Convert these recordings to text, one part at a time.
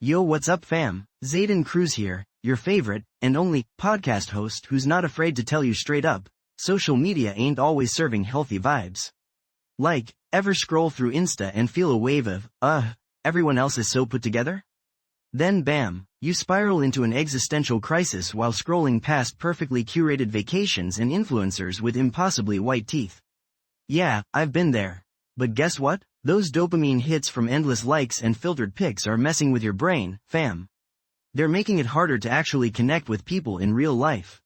Yo, what's up fam? Zayden Cruz here, your favorite, and only, podcast host who's not afraid to tell you straight up, social media ain't always serving healthy vibes. Like, ever scroll through Insta and feel a wave of, everyone else is so put together? Then bam, you spiral into an existential crisis while scrolling past perfectly curated vacations and influencers with impossibly white teeth. Yeah, I've been there. But guess what? Those dopamine hits from endless likes and filtered pics are messing with your brain, fam. They're making it harder to actually connect with people in real life.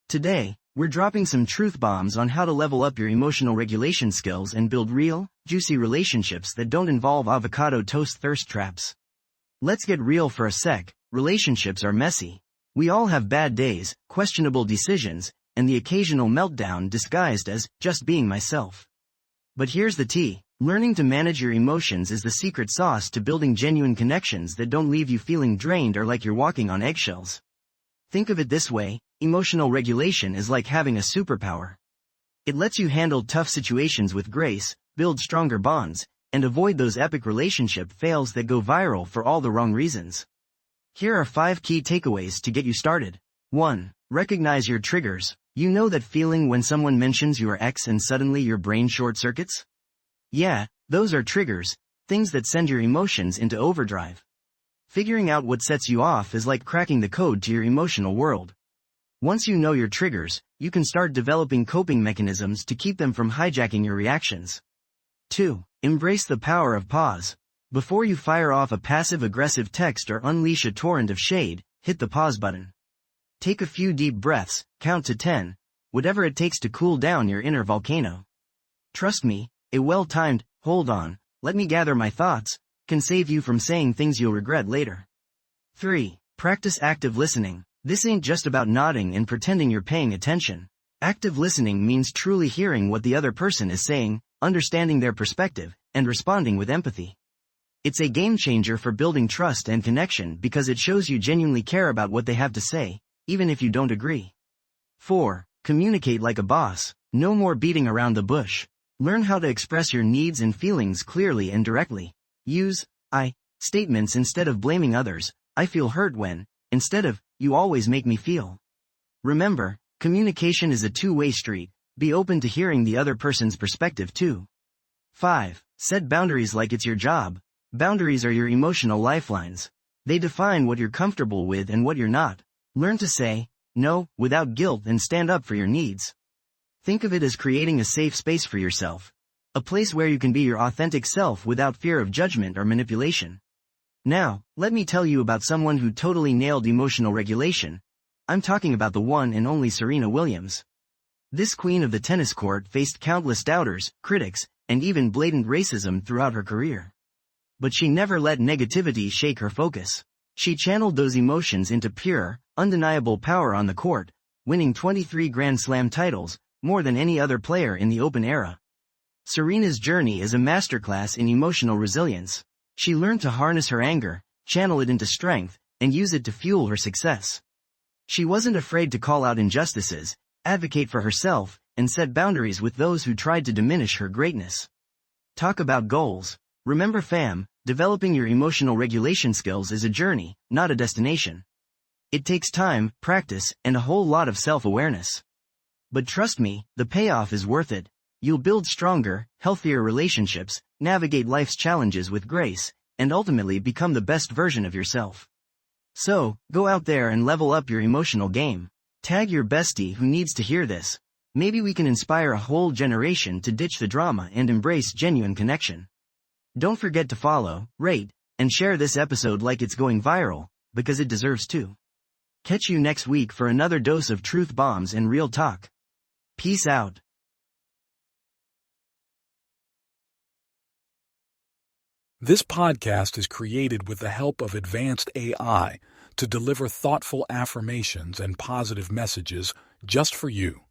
Today, we're dropping some truth bombs on how to level up your emotional regulation skills and build real, juicy relationships that don't involve avocado toast thirst traps. Let's get real for a sec. Relationships are messy. We all have bad days, questionable decisions, and the occasional meltdown disguised as just being myself. But here's the tea. Learning to manage your emotions is the secret sauce to building genuine connections that don't leave you feeling drained or like you're walking on eggshells. Think of it this way, emotional regulation is like having a superpower. It lets you handle tough situations with grace, build stronger bonds, and avoid those epic relationship fails that go viral for all the wrong reasons. Here are 5 key takeaways to get you started. 1. Recognize your triggers. You know that feeling when someone mentions your ex and suddenly your brain short circuits? Yeah, those are triggers, things that send your emotions into overdrive. Figuring out what sets you off is like cracking the code to your emotional world. Once you know your triggers, you can start developing coping mechanisms to keep them from hijacking your reactions. 2. Embrace the power of pause. Before you fire off a passive-aggressive text or unleash a torrent of shade, hit the pause button. Take a few deep breaths, count to 10, whatever it takes to cool down your inner volcano. Trust me, a well-timed, hold on, let me gather my thoughts, can save you from saying things you'll regret later. 3. Practice active listening. This ain't just about nodding and pretending you're paying attention. Active listening means truly hearing what the other person is saying, understanding their perspective, and responding with empathy. It's a game changer for building trust and connection because it shows you genuinely care about what they have to say, even if you don't agree. 4. Communicate like a boss. No more beating around the bush. Learn how to express your needs and feelings clearly and directly. Use I statements instead of blaming others. I feel hurt when, instead of, you always make me feel. Remember, communication is a two-way street. Be open to hearing the other person's perspective too. 5. Set boundaries like it's your job. Boundaries are your emotional lifelines. They define what you're comfortable with and what you're not. Learn to say no without guilt and stand up for your needs. Think of it as creating a safe space for yourself. A place where you can be your authentic self without fear of judgment or manipulation. Now, let me tell you about someone who totally nailed emotional regulation. I'm talking about the one and only Serena Williams. This queen of the tennis court faced countless doubters, critics, and even blatant racism throughout her career. But she never let negativity shake her focus. She channeled those emotions into pure, undeniable power on the court, winning 23 Grand Slam titles, more than any other player in the Open era. Serena's journey is a masterclass in emotional resilience. She learned to harness her anger, channel it into strength, and use it to fuel her success. She wasn't afraid to call out injustices, advocate for herself, and set boundaries with those who tried to diminish her greatness. Talk about goals. Remember fam, developing your emotional regulation skills is a journey, not a destination. It takes time, practice, and a whole lot of self-awareness. But trust me, the payoff is worth it. You'll build stronger, healthier relationships, navigate life's challenges with grace, and ultimately become the best version of yourself. So, go out there and level up your emotional game. Tag your bestie who needs to hear this. Maybe we can inspire a whole generation to ditch the drama and embrace genuine connection. Don't forget to follow, rate, and share this episode like it's going viral, because it deserves to. Catch you next week for another dose of truth bombs and real talk. Peace out. This podcast is created with the help of advanced AI to deliver thoughtful affirmations and positive messages just for you.